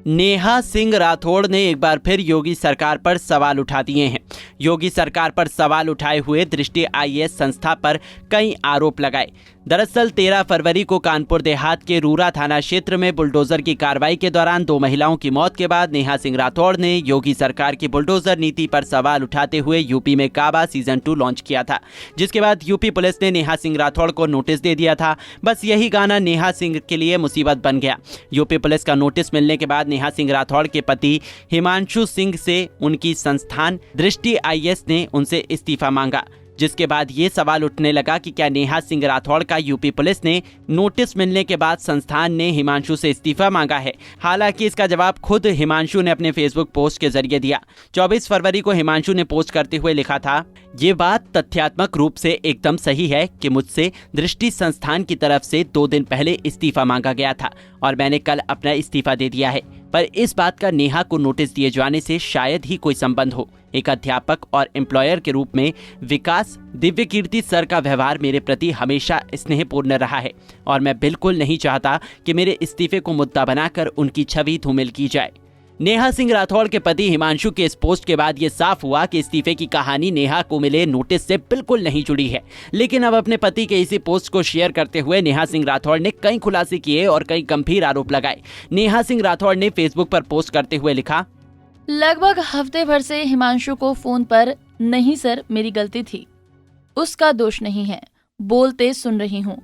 नेहा सिंह राठौड़ ने एक बार फिर योगी सरकार पर सवाल उठा दिए हैं। योगी सरकार पर सवाल उठाए हुए दृष्टि आईएएस संस्था पर कई आरोप लगाए। दरअसल 13 फरवरी को कानपुर देहात के रूरा थाना क्षेत्र में बुलडोजर की कार्रवाई के दौरान 2 महिलाओं की मौत के बाद नेहा सिंह राठौड़ ने योगी सरकार की बुलडोजर नीति पर सवाल उठाते हुए यूपी में काबा सीजन 2 लॉन्च किया था, जिसके बाद यूपी पुलिस ने नेहा सिंह राठौड़ को नोटिस दे दिया था। बस यही गाना नेहा सिंह के लिए मुसीबत बन गया। यूपी पुलिस का नोटिस मिलने के बाद नेहा सिंह राठौड़ के पति हिमांशु सिंह से उनकी संस्थान दृष्टि आईएएस ने उनसे इस्तीफा मांगा, जिसके बाद ये सवाल उठने लगा कि क्या नेहा सिंह राठौड़ का यूपी पुलिस ने नोटिस मिलने के बाद संस्थान ने हिमांशु से इस्तीफा मांगा है। हालांकि इसका जवाब खुद हिमांशु ने अपने फेसबुक पोस्ट के जरिए दिया। 24 फरवरी को हिमांशु ने पोस्ट करते हुए लिखा था, ये बात तथ्यात्मक रूप से एकदम सही है कि मुझसे दृष्टि संस्थान की तरफ से 2 दिन पहले इस्तीफा मांगा गया था और मैंने कल अपना इस्तीफा दे दिया है, पर इस बात का नेहा को नोटिस दिए जाने से शायद ही कोई संबंध हो। एक अध्यापक और एम्प्लॉयर के रूप में विकास दिव्यकीर्ति सर का व्यवहार मेरे प्रति हमेशा स्नेहपूर्ण रहा है और मैं बिल्कुल नहीं चाहता कि मेरे इस्तीफे को मुद्दा बनाकर उनकी छवि धूमिल की जाए। नेहा सिंह राठौड़ के पति हिमांशु के इस पोस्ट के बाद ये साफ हुआ कि इस्तीफे की कहानी नेहा को मिले नोटिस से बिल्कुल नहीं जुड़ी है। लेकिन अब अपने पति के इसी पोस्ट को शेयर करते हुए नेहा सिंह राठौड़ ने कई खुलासे किए और कई गंभीर आरोप लगाए। नेहा सिंह राठौड़ ने फेसबुक पर पोस्ट करते हुए लिखा, लगभग हफ्ते भर से हिमांशु को फोन पर नहीं सर मेरी गलती थी, उसका दोष नहीं है, बोलते सुन रही हूँ।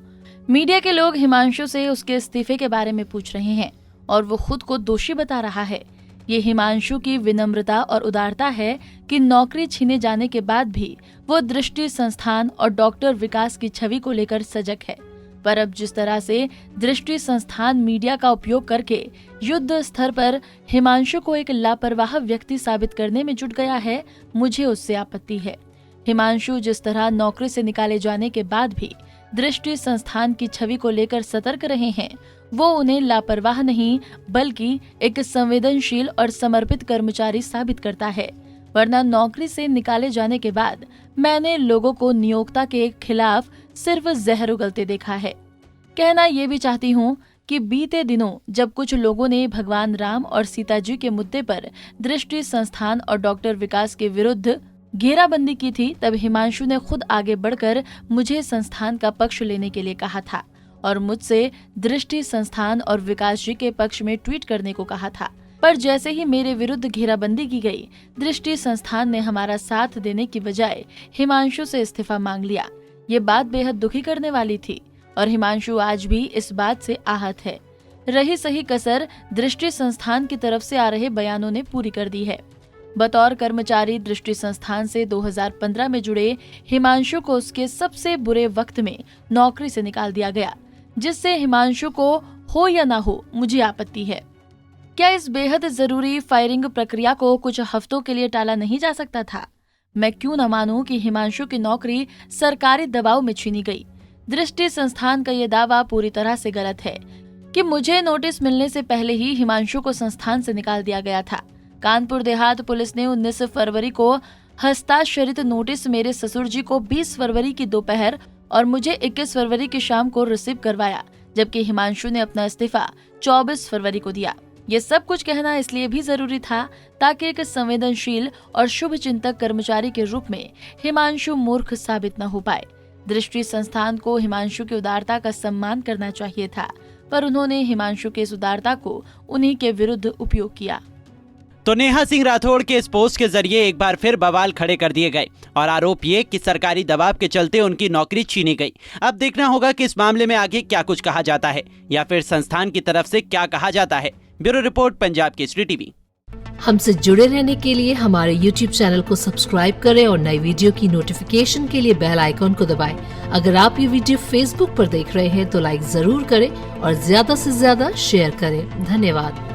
मीडिया के लोग हिमांशु से उसके इस्तीफे के बारे में पूछ रहे हैं और वो खुद को दोषी बता रहा है। ये हिमांशु की विनम्रता और उदारता है कि नौकरी छीने जाने के बाद भी वो दृष्टि संस्थान और डॉक्टर विकास की छवि को लेकर सजग है। पर अब जिस तरह से दृष्टि संस्थान मीडिया का उपयोग करके युद्ध स्तर पर हिमांशु को एक लापरवाह व्यक्ति साबित करने में जुट गया है, मुझे उससे आपत्ति है। हिमांशु जिस तरह नौकरी से निकाले जाने के बाद भी दृष्टि संस्थान की छवि को लेकर सतर्क रहे हैं, वो उन्हें लापरवाह नहीं बल्कि एक संवेदनशील और समर्पित कर्मचारी साबित करता है। वरना नौकरी से निकाले जाने के बाद मैंने लोगों को नियोक्ता के खिलाफ सिर्फ जहर उगलते देखा है। कहना ये भी चाहती हूँ कि बीते दिनों जब कुछ लोगों ने भगवान राम और सीता जी के मुद्दे पर दृष्टि संस्थान और डॉक्टर विकास के विरुद्ध घेराबंदी की थी, तब हिमांशु ने खुद आगे बढ़कर मुझे संस्थान का पक्ष लेने के लिए कहा था और मुझसे दृष्टि संस्थान और विकास जी के पक्ष में ट्वीट करने को कहा था। पर जैसे ही मेरे विरुद्ध घेराबंदी की गई, दृष्टि संस्थान ने हमारा साथ देने की बजाय हिमांशु से इस्तीफा मांग लिया। ये बात बेहद दुखी करने वाली थी और हिमांशु आज भी इस बात से आहत है। रही सही कसर दृष्टि संस्थान की तरफ से आ रहे बयानों ने पूरी कर दी है। बतौर कर्मचारी दृष्टि संस्थान से 2015 में जुड़े हिमांशु को उसके सबसे बुरे वक्त में नौकरी से निकाल दिया गया, जिससे हिमांशु को हो या ना हो मुझे आपत्ति है। क्या इस बेहद जरूरी फायरिंग प्रक्रिया को कुछ हफ्तों के लिए टाला नहीं जा सकता था? मैं क्यों न मानूं कि हिमांशु की नौकरी सरकारी दबाव में छीनी गई। दृष्टि संस्थान का ये दावा पूरी तरह से गलत है कि मुझे नोटिस मिलने से पहले ही हिमांशु को संस्थान से निकाल दिया गया था। कानपुर देहात पुलिस ने 19 फरवरी को हस्ताक्षरित नोटिस मेरे ससुर जी को 20 फरवरी की दोपहर और मुझे 21 फरवरी की शाम को रिसीव करवाया, जबकि हिमांशु ने अपना इस्तीफा 24 फरवरी को दिया। ये सब कुछ कहना इसलिए भी जरूरी था ताकि एक संवेदनशील और शुभ चिंतक कर्मचारी के रूप में हिमांशु मूर्ख साबित न हो पाए। दृष्टि संस्थान को हिमांशु की उदारता का सम्मान करना चाहिए था, पर उन्होंने हिमांशु के इस उदारता को उन्हीं के विरुद्ध उपयोग किया। तो नेहा सिंह राठौड़ के इस पोस्ट के जरिए एक बार फिर बवाल खड़े कर दिए गए और आरोप ये कि सरकारी दबाव के चलते उनकी नौकरी छीनी गई। अब देखना होगा कि इस मामले में आगे क्या कुछ कहा जाता है या फिर संस्थान की तरफ से क्या कहा जाता है। Bureau report, Punjab Kesari TV. हमसे जुड़े रहने के लिए हमारे YouTube चैनल को सब्सक्राइब करें और नई वीडियो की नोटिफिकेशन के लिए बेल आइकॉन को दबाएं। अगर आप ये वीडियो Facebook पर देख रहे हैं तो लाइक जरूर करें और ज्यादा से ज्यादा शेयर करें। धन्यवाद।